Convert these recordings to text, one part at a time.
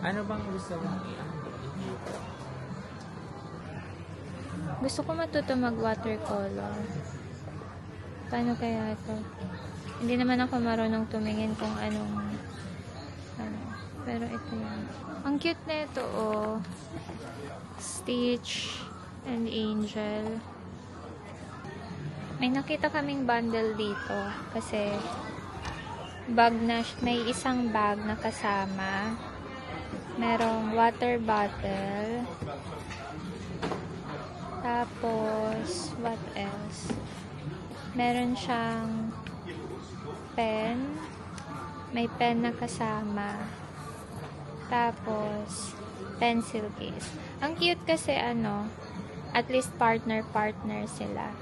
Ano bang gusto mong Gusto ko matuto mag-watercolor. Paano kaya ito? Hindi naman ako marunong tumingin kung anong pero ito yan. Ang cute na ito, oh. Stitch and Angel. May nakita kaming bundle dito kasi may isang bag na kasama. Merong water bottle. Tapos, what else? Meron siyang pen. May pen na kasama. Tapos, pencil case. Ang cute kasi at least partner sila.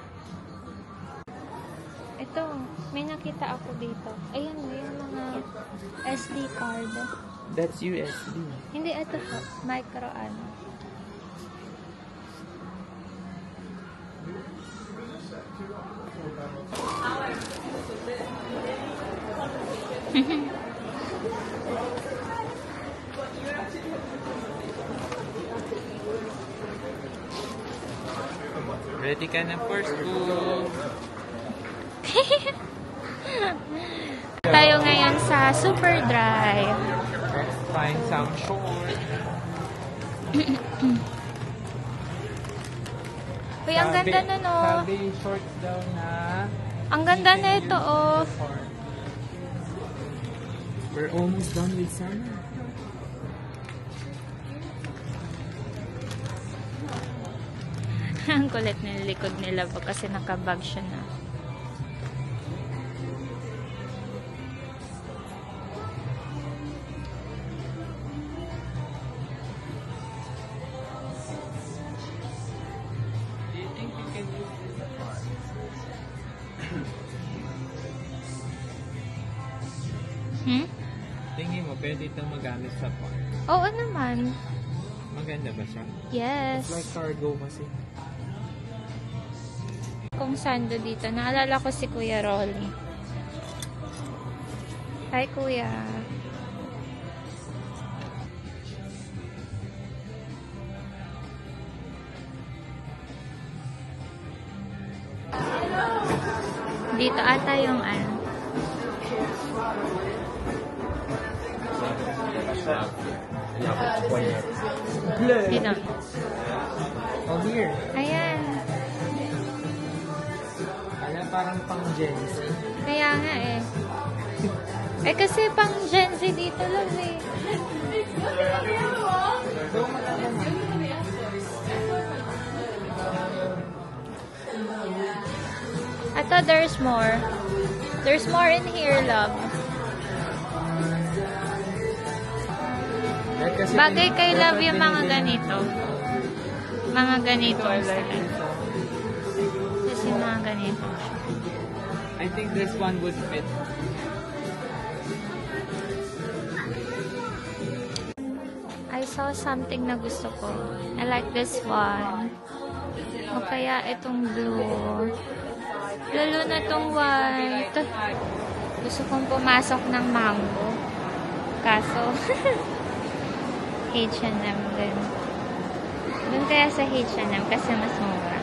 Ito, may nakita ako dito. Ayan, yung mga SD card. That's USB. Hindi, ito po. Micro Ready ka na for school? Tayo ngayon sa Superdry. Let's find some shorts. Uy, ang ganda na, no? Sabi shorts daw na. Ang ganda na ito, oh. We're almost done with summer. Ang kulit ng likod nila po kasi nakabag siya na. Do you think we can use this part? Tingin mo, pwede itong magamit sa part? Oo naman. Maganda ba siya? Yes. It's like cargo kasi. Kung sando dito, naalala ko si Kuya Rolly. Hi, Kuya. Dito ata yung Dito. Oh, here. Ayan. Alam, parang pang Gen Z. Kaya nga eh. Eh kasi pang Gen Z dito lang eh. I thought there's more. There's more in here, love. Bagay kay love yung mga ganito. Mga ganito. Kasi mga ganito. I think this one would fit. I saw something na gusto ko. I like this one. O kaya itong blue. Lalo na itong white. Gusto kong pumasok ng mango. Kaso, H&M din. Doon kaya sa H&M kasi mas mura.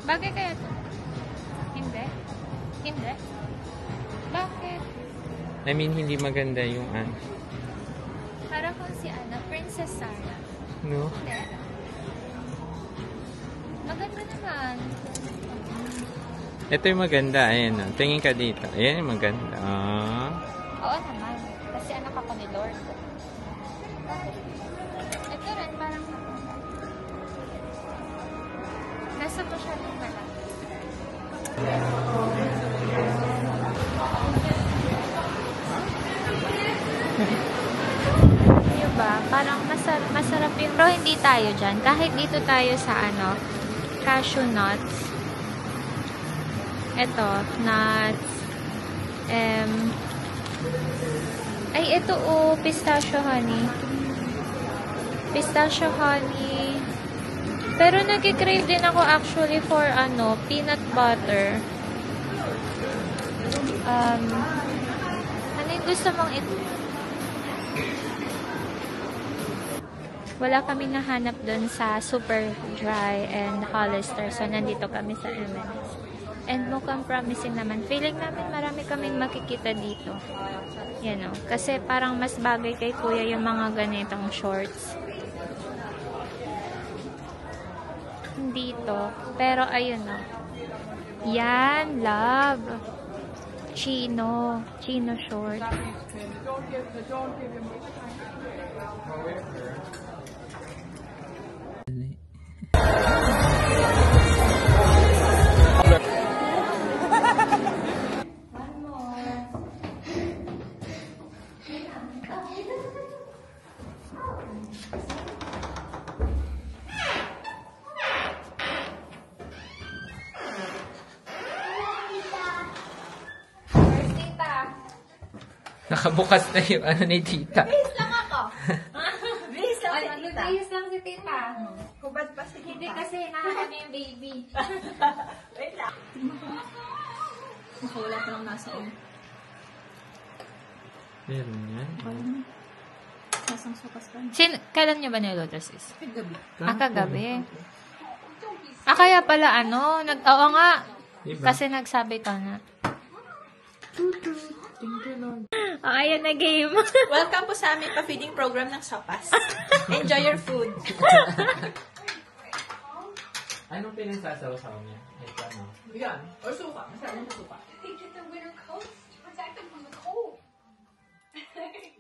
Bagay kaya ito? Hindi? Hindi? Bakit? I mean, hindi maganda yung Para kung si Princess Sarah. No? Hindi. Maganda naman. Ito yung maganda. Ayan. Tingin ka dito. Ayan yung maganda. Oo naman. Kasi anak ako ni Lord. Ito rin, parang nasa pa siya ng malaki. Diba? Parang masarap yung pero hindi tayo dyan. Kahit dito tayo sa cashew nuts. Ito, nuts. Ay, ito pistachio honey. Pistachio honey. Pero nag-crave din ako actually for peanut butter. Ano yung gusto mong ito? Wala kami nahanap dun sa Super Dry and Hollister. So, nandito kami sa M&S. And mukhang promising naman. Feeling namin marami kaming makikita dito. Yan o. Kasi parang mas bagay kay kuya yung mga ganitong shorts. Dito. Pero ayun o. Yan, love. Chino short. Nakabukas na yung ano ni tita. Bihis lang ako. Bihis lang si tita. Bihis lang si tita. Hubad pa si tita. Hindi kasi nakaka na yung baby. Wait lang. Makawala pa lang nasa o. Meron yan. Nasang sukas ka. Kailan niyo ba niluto, sis? Gabi. Kagabi. Kaya pala oo nga. Diba? Kasi nagsabi ka na. Ayan na game. Welcome po sa aming pa-feeding program ng Sopas. Enjoy your food. Anong pinagsasaw-saw niya? Ito ano? Yan. Or suka. Masarap na suka. Get the winter coat to protect them from the cold.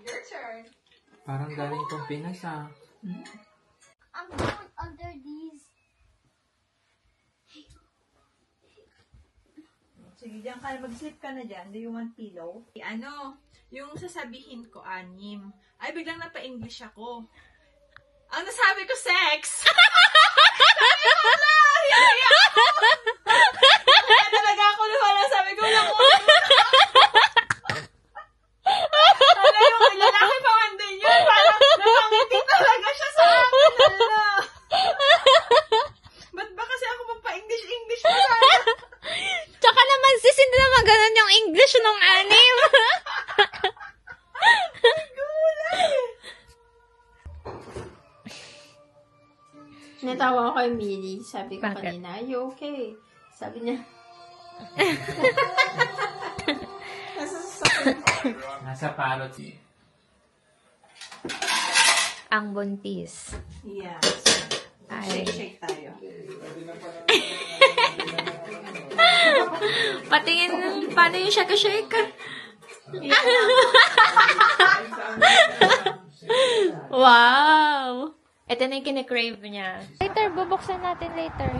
Your turn. Parang galing kong Pinas ah. I'm going under these. Sige, diyan ka. Mag-sleep ka na dyan. Do you want pillow? Yung sasabihin ko, 6. Ay, biglang napa-English ako. Ang nasabi ko, sex! Sabi ko, wala! Hiya ako! Kaya talaga ako wala. Sabi ko, wala ko. Wala yung lalaki pa man din yun. Parang nakangiti talaga siya sa akin. Wala. Ba't ba kasi ako magpa-English pa sana? Tsaka naman sis, hindi naman ganun yung English nung anim. Natawa ko kay Millie. Sabi ko Bakit? kanina, "Are you okay?" Sabi niya, Nasa parot. Ang buntis. Yes. Ay. Shake tayo. Patingin paano yung shake-shake. Wow! Ito na yung kine-crave niya. Later, bubuksan natin later.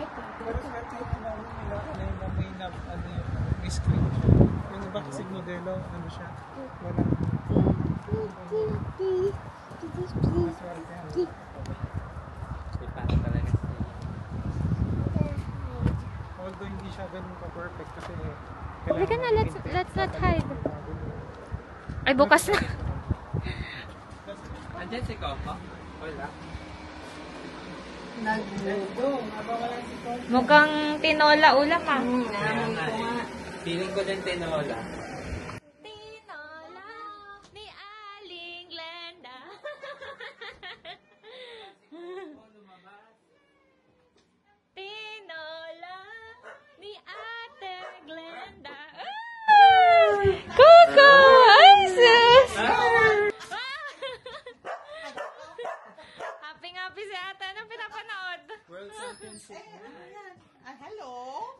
May screen. Yung iba kasi modelo, ano siya, wala. Parang talaga siya. Although hindi siya ganun ka-perfect kasi Halika na, let's not hide. Ay, bukas na. Andyan si Coco? Wala. Mukhang tinola ulam ah. Feeling ko din tinola. Tinola ni Aling Glenda. Tinola ni Ate Glenda. Coco! Ay, sus! Happy si ate. Anong pinapanood? World Championship. Hello?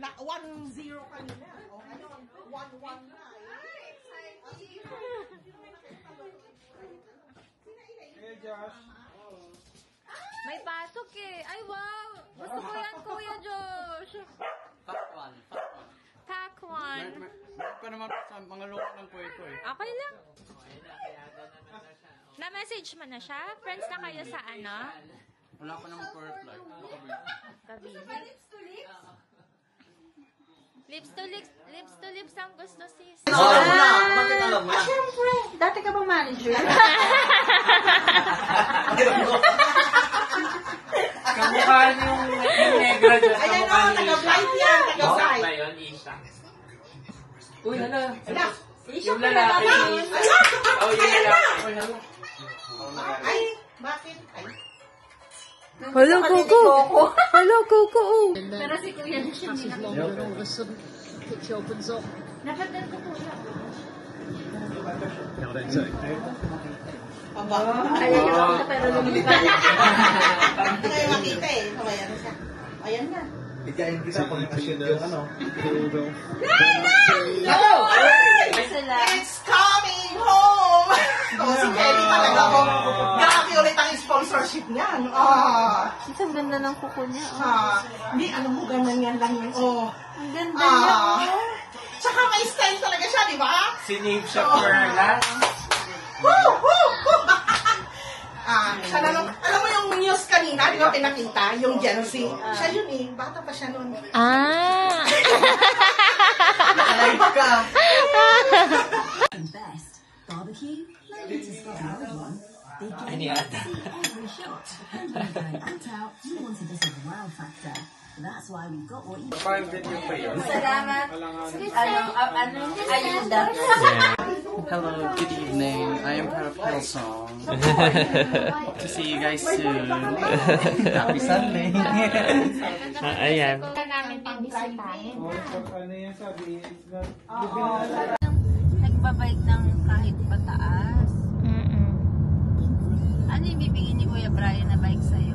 1-0 kanina. O, ngayon, 1-1 na. Hey Josh, May pasok eh. Ay, wow! Gusto ko yan, Kuya Josh. Pack one. Meron pa naman sa mga loko ng kwento eh. Okay lang. Na-message mo na siya? Friends na kayo sa ano? Wala pa naman for reply. Gabi. Lips to lips ang gusto sis. "Siyempre, dati ka bang manager?" Kamukha yung negra dyan. Ayan o, taga-flight yan. Isa Taga-flight. ba yun? Isa. Uy, hala. Isang Yung lalaki. pala. Oh, yung lalaki. Uy, hala. Ay, Bakit? Ay, Hello, Coco. Hello, Coco. Pero si Kuya na siya hindi Napagdan ko Kuya. aba. Ayaw niya ako pero lumipad. Hindi kayo makita eh. Ayan na siya. Ayan na. Ikain kita pag na-shoot yung ano. It's coming home! Si Kelly talaga ako. Grabe ulit ang sponsorship niyan. Ang ganda ng kuko niya. Hindi, alam mo, ganyan yan lang yun. Ang ganda niya. Tsaka may style talaga siya, di ba? Sinave siya for her last. Woo! Woo! Woo! Siya na nung, alam mo yung news kanina, di ba pinakita? Yung Genesee. Siya yun eh. Bata pa siya nun. Ah. Alay ka. Best barbecue, no need to spot the old one. Big Ay, ni game, Ata. see every shot. And when going out out, you want a bit of wow factor. That's why we've got what you Parang video pa yun. Salamat. Ayuda. Hello, good evening. I am part of Hillsong. To see you guys soon. Happy Sunday. Ayan. Ito namin pambisitahin. Ano yan sabi? Nagbabike ng kahit pataas. Mm-mm. Ano yung bibigyan ni Kuya Brian na bike sa'yo?